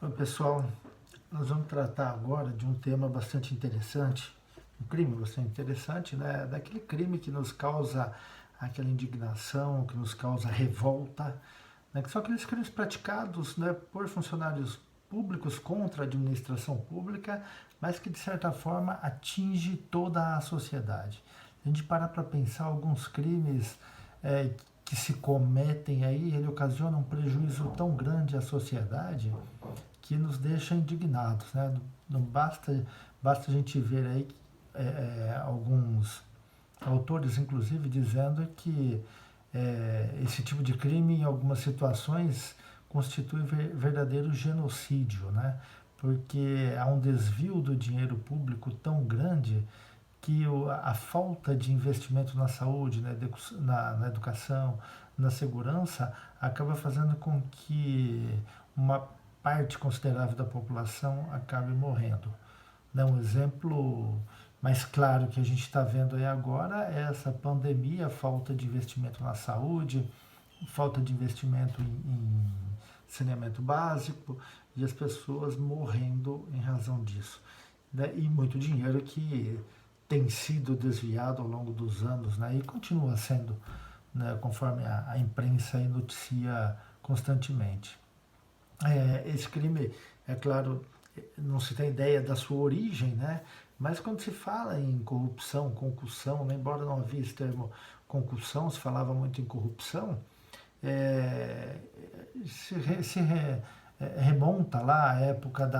Oi, pessoal, nós vamos tratar agora de um tema bastante interessante, um crime bastante interessante, né? Daquele crime que nos causa aquela indignação, que nos causa revolta, né? Que são aqueles crimes praticados, né, por funcionários públicos contra a administração pública, mas que de certa forma atinge toda a sociedade. A gente parar para pensar alguns crimes que se cometem aí, ele ocasiona um prejuízo tão grande à sociedade que nos deixa indignados, né? Não basta a gente ver aí alguns autores, inclusive, dizendo que esse tipo de crime, em algumas situações, constitui verdadeiro genocídio, né? Porque há um desvio do dinheiro público tão grande que a falta de investimento na saúde, na educação, na segurança, acaba fazendo com que uma parte considerável da população acabe morrendo. Né? Um exemplo mais claro que a gente está vendo aí agora é essa pandemia, falta de investimento na saúde, falta de investimento em saneamento básico e as pessoas morrendo em razão disso. Né? E muito dinheiro que tem sido desviado ao longo dos anos, né? E continua sendo, né? Conforme a imprensa noticia constantemente. Esse crime, é claro, não se tem ideia da sua origem, né? Mas quando se fala em corrupção, concussão, né? Embora não havia esse termo concussão, se falava muito em corrupção, é, remonta lá à época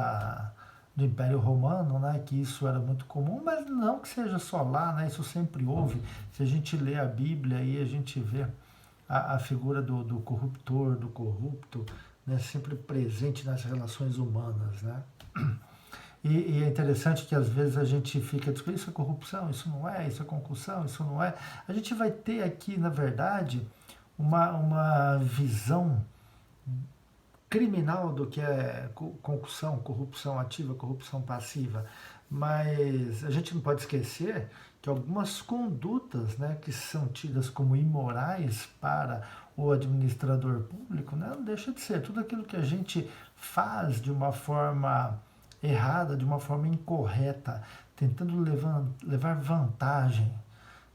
do Império Romano, né, que isso era muito comum, mas não que seja só lá, né, isso sempre houve. Se a gente lê a Bíblia, aí a gente vê a figura do corruptor, do corrupto, né, sempre presente nas relações humanas. Né? E é interessante que às vezes a gente fica discutindo, isso é corrupção, isso é concussão, isso não é. A gente vai ter aqui, na verdade, uma visão criminal do que é concussão, corrupção ativa, corrupção passiva. Mas a gente não pode esquecer que algumas condutas, né, que são tidas como imorais para o administrador público, né, não deixa de ser tudo aquilo que a gente faz de uma forma errada, de uma forma incorreta, tentando levar vantagem.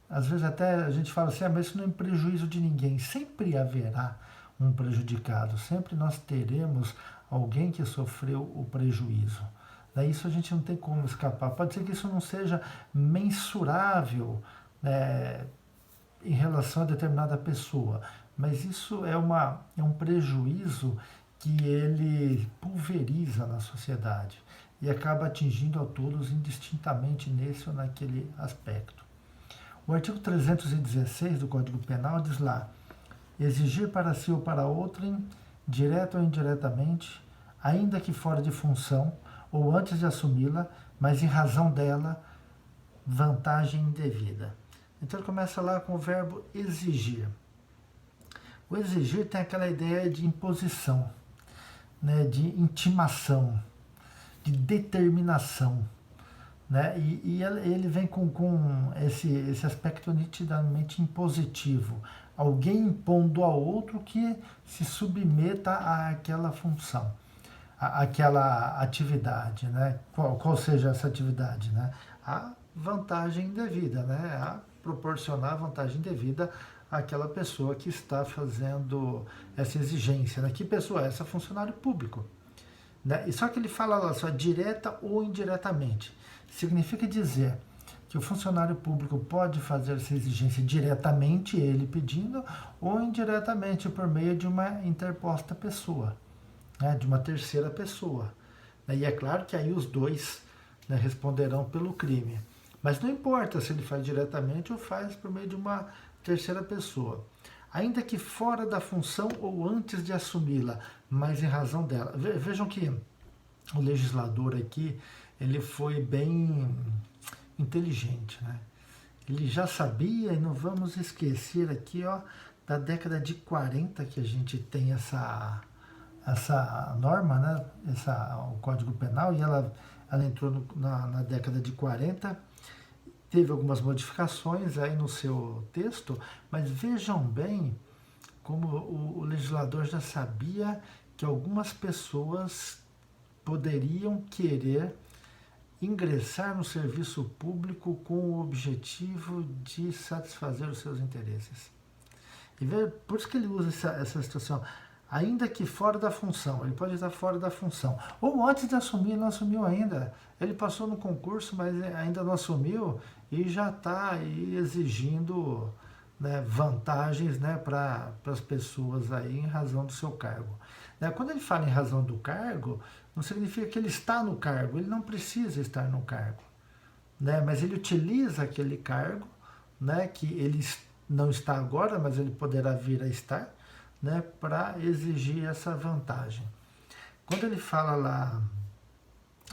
Às vezes até a gente fala assim, mas isso não é prejuízo de ninguém. Sempre haverá um prejudicado, sempre nós teremos alguém que sofreu o prejuízo. Daí isso a gente não tem como escapar. Pode ser que isso não seja mensurável, né, em relação a determinada pessoa, mas isso é um prejuízo que ele pulveriza na sociedade e acaba atingindo a todos indistintamente nesse ou naquele aspecto. O artigo 316 do Código Penal diz lá: exigir para si ou para outrem, direta ou indiretamente, ainda que fora de função ou antes de assumi-la, mas em razão dela, vantagem indevida. Então ele começa lá com o verbo exigir. O exigir tem aquela ideia de imposição, né, de intimação, de determinação. Né? E ele vem com esse aspecto nitidamente impositivo. Alguém impondo ao outro que se submeta àquela função, àquela atividade. Né? Qual seja essa atividade? Né? A vantagem devida, né? A proporcionar vantagem devida àquela pessoa que está fazendo essa exigência. Né? Que pessoa é essa? Funcionário público. Né? E só que ele fala lá só direta ou indiretamente. Significa dizer que o funcionário público pode fazer essa exigência diretamente, ele pedindo, ou indiretamente por meio de uma interposta pessoa, né? De uma terceira pessoa. E é claro que aí os dois, né, responderão pelo crime. Mas não importa se ele faz diretamente ou faz por meio de uma terceira pessoa. Ainda que fora da função ou antes de assumi-la, mas em razão dela. Vejam que o legislador aqui, ele foi bem inteligente, né? Ele já sabia, e não vamos esquecer aqui, ó, da década de 40 que a gente tem essa norma, né? O Código Penal, e ela entrou na década de 40. Teve algumas modificações aí no seu texto, mas vejam bem como o legislador já sabia que algumas pessoas poderiam querer ingressar no serviço público com o objetivo de satisfazer os seus interesses. E veja, por isso que ele usa essa situação, ainda que fora da função, ele pode estar fora da função. Ou antes de assumir, não assumiu ainda. Ele passou no concurso, mas ainda não assumiu e já está aí exigindo, né, vantagens, né, para as pessoas aí em razão do seu cargo. Né, quando ele fala em razão do cargo, não significa que ele está no cargo, ele não precisa estar no cargo. Né, mas ele utiliza aquele cargo, né, que ele não está agora, mas ele poderá vir a estar, né, para exigir essa vantagem. Quando ele fala lá,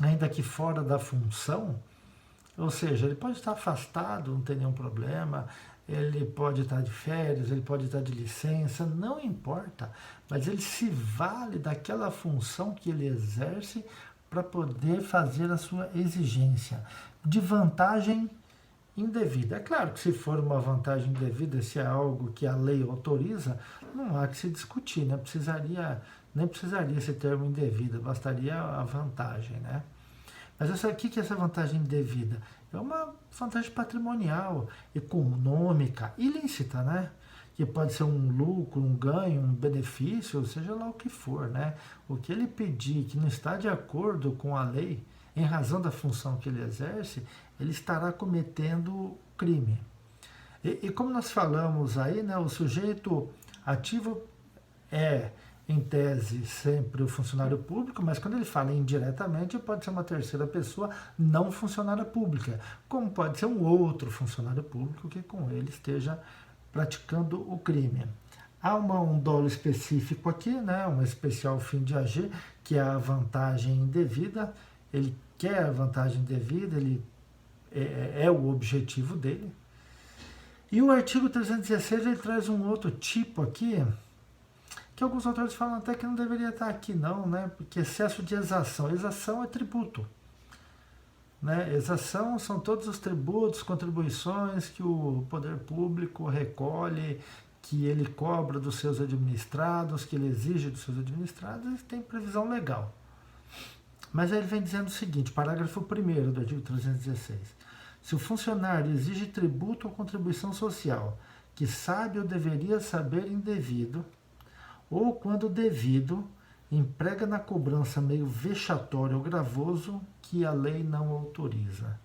ainda que fora da função, ou seja, ele pode estar afastado, não tem nenhum problema, ele pode estar de férias, ele pode estar de licença, não importa, mas ele se vale daquela função que ele exerce para poder fazer a sua exigência de vantagem indevida. É claro que se for uma vantagem indevida, se é algo que a lei autoriza, não há que se discutir, né? Nem precisaria esse termo indevida, bastaria a vantagem, né? Mas o que é essa vantagem indevida? É uma vantagem patrimonial, econômica, ilícita, né? Que pode ser um lucro, um ganho, um benefício, seja lá o que for, né? O que ele pedir que não está de acordo com a lei, em razão da função que ele exerce, ele estará cometendo crime. E como nós falamos aí, né, o sujeito ativo é, em tese, sempre o funcionário público, mas quando ele fala indiretamente, pode ser uma terceira pessoa não funcionária pública, como pode ser um outro funcionário público que com ele esteja praticando o crime. Há um dolo específico aqui, né, um especial fim de agir, que é a vantagem indevida. Ele quer a vantagem indevida, ele é o objetivo dele. E o artigo 316 ele traz um outro tipo aqui, que alguns autores falam até que não deveria estar aqui não, né? Porque excesso de exação. Exação é tributo. Né? Exação são todos os tributos, contribuições que o poder público recolhe, que ele cobra dos seus administrados, que ele exige dos seus administrados, e tem previsão legal. Mas aí ele vem dizendo o seguinte, parágrafo 1º do artigo 316. Se o funcionário exige tributo ou contribuição social, que sabe ou deveria saber indevido, ou quando devido, emprega na cobrança meio vexatório ou gravoso que a lei não autoriza.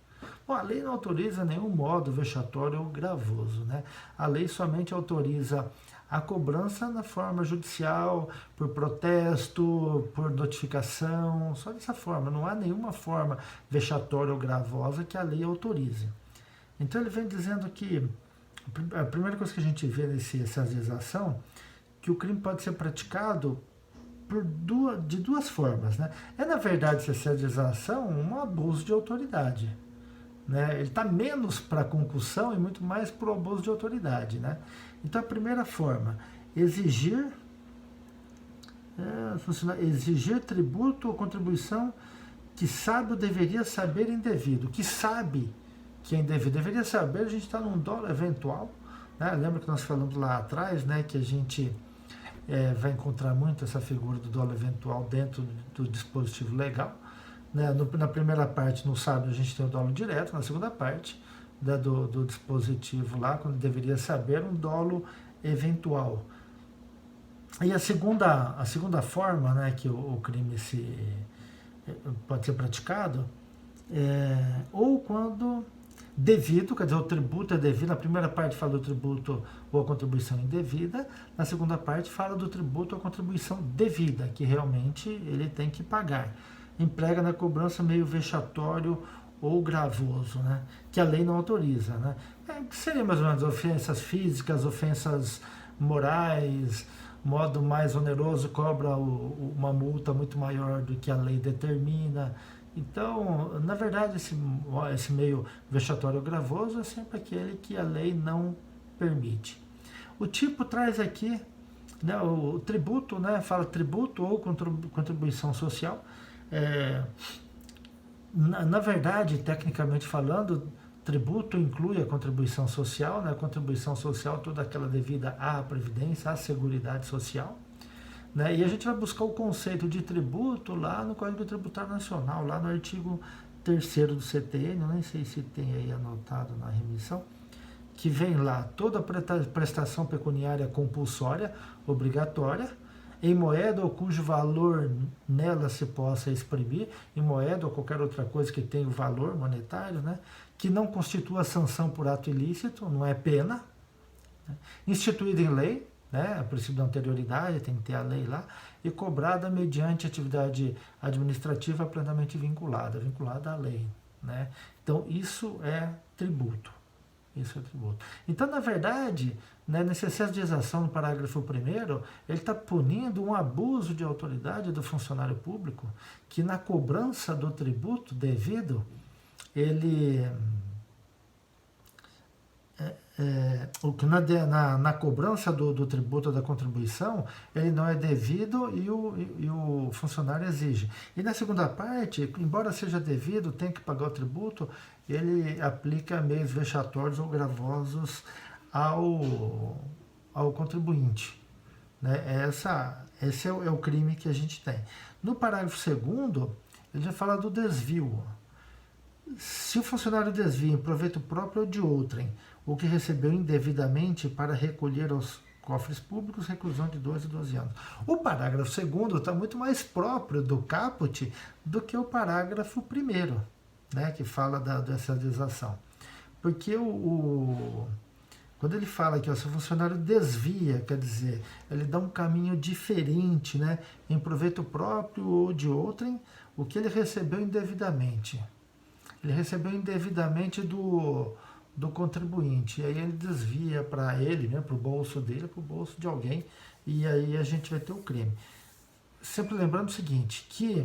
Bom, a lei não autoriza nenhum modo vexatório ou gravoso, né? A lei somente autoriza a cobrança na forma judicial, por protesto, por notificação, só dessa forma. Não há nenhuma forma vexatória ou gravosa que a lei autorize. Então ele vem dizendo que a primeira coisa que a gente vê nessa legislação, que o crime pode ser praticado de duas formas, né? É, na verdade, essa legislação um abuso de autoridade. Né? Ele está menos para concussão e muito mais para o abuso de autoridade. Né? Então, a primeira forma, exigir tributo ou contribuição que sabe ou deveria saber indevido. Que sabe que é indevido. Deveria saber, a gente está num dolo eventual. Né? Lembra que nós falamos lá atrás, né, que a gente vai encontrar muito essa figura do dolo eventual dentro do dispositivo legal. Né? Na primeira parte, no sábado, a gente tem o dolo direto, na segunda parte, né, do dispositivo lá, quando deveria saber, um dolo eventual. E a segunda forma, né, que o crime pode ser praticado ou quando devido, quer dizer, o tributo é devido. Na primeira parte fala do tributo ou a contribuição indevida, na segunda parte fala do tributo ou a contribuição devida, que realmente ele tem que pagar. Emprega na cobrança meio vexatório ou gravoso, né? Que a lei não autoriza. Né? Que seria mais ou menos ofensas físicas, ofensas morais, modo mais oneroso, cobra uma multa muito maior do que a lei determina. Então, na verdade, esse meio vexatório ou gravoso é sempre aquele que a lei não permite. O tipo traz aqui, né, o tributo, né, fala tributo ou contribuição social. Na verdade, tecnicamente falando, tributo inclui a contribuição social, né? A contribuição social toda aquela devida à previdência, à seguridade social, né? E a gente vai buscar o conceito de tributo lá no Código Tributário Nacional, lá no artigo 3º do CTN, eu nem sei se tem aí anotado na remissão, que vem lá toda prestação pecuniária compulsória, obrigatória, em moeda ou cujo valor nela se possa exprimir, em moeda ou qualquer outra coisa que tenha o valor monetário, né? Que não constitua sanção por ato ilícito, não é pena, né? Instituída em lei, né? A princípio da anterioridade, tem que ter a lei lá, e cobrada mediante atividade administrativa plenamente vinculada à lei, né? Então, isso é tributo. Isso é tributo. Então, na verdade, né, nesse excesso de exação no parágrafo 1º, ele está punindo um abuso de autoridade do funcionário público que na cobrança do tributo devido, ele... o que na cobrança do tributo ou da contribuição, ele não é devido e o funcionário exige. E na segunda parte, embora seja devido, tem que pagar o tributo, ele aplica meios vexatórios ou gravosos ao contribuinte, né? Esse é o crime que a gente tem. No parágrafo 2º, ele já fala do desvio. Se o funcionário desvia em proveito próprio ou de outrem o que recebeu indevidamente para recolher aos cofres públicos, reclusão de 2 a 12 anos. O parágrafo 2º está muito mais próprio do caput do que o parágrafo 1º, né, que fala dessa legislação. Porque quando ele fala que se o funcionário desvia, quer dizer, ele dá um caminho diferente, né, em proveito próprio ou de outrem, o que ele recebeu indevidamente. Ele recebeu indevidamente do contribuinte, e aí ele desvia para ele, né, para o bolso dele, para o bolso de alguém, e aí a gente vai ter o crime. Sempre lembrando o seguinte, que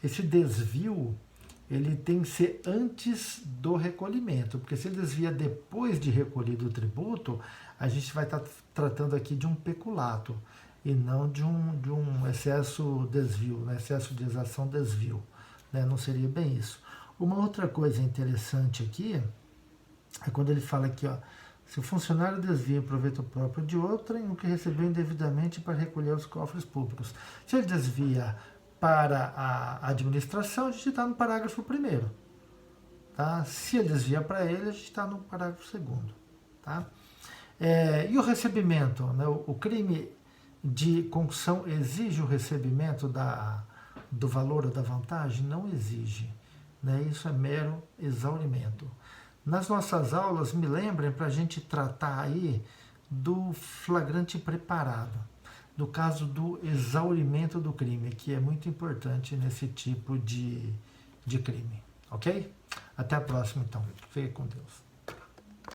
esse desvio, ele tem que ser antes do recolhimento, porque se ele desvia depois de recolhido o tributo, a gente vai estar tratando aqui de um peculato, e não de um excesso desvio, né, excesso de exação desvio, né, não seria bem isso. Uma outra coisa interessante aqui é quando ele fala aqui, ó, se o funcionário desvia em proveito próprio de outrem, o que recebeu indevidamente para recolher os cofres públicos. Se ele desvia para a administração, a gente está no parágrafo 1º. Tá? Se ele desvia para ele, a gente está no parágrafo 2º. Tá? E o recebimento? Né? O crime de concussão exige o recebimento do valor ou da vantagem? Não exige. Né? Isso é mero exaurimento. Nas nossas aulas, me lembrem para a gente tratar aí do flagrante preparado, do caso do exaurimento do crime, que é muito importante nesse tipo de crime. Ok? Até a próxima, então. Fique com Deus.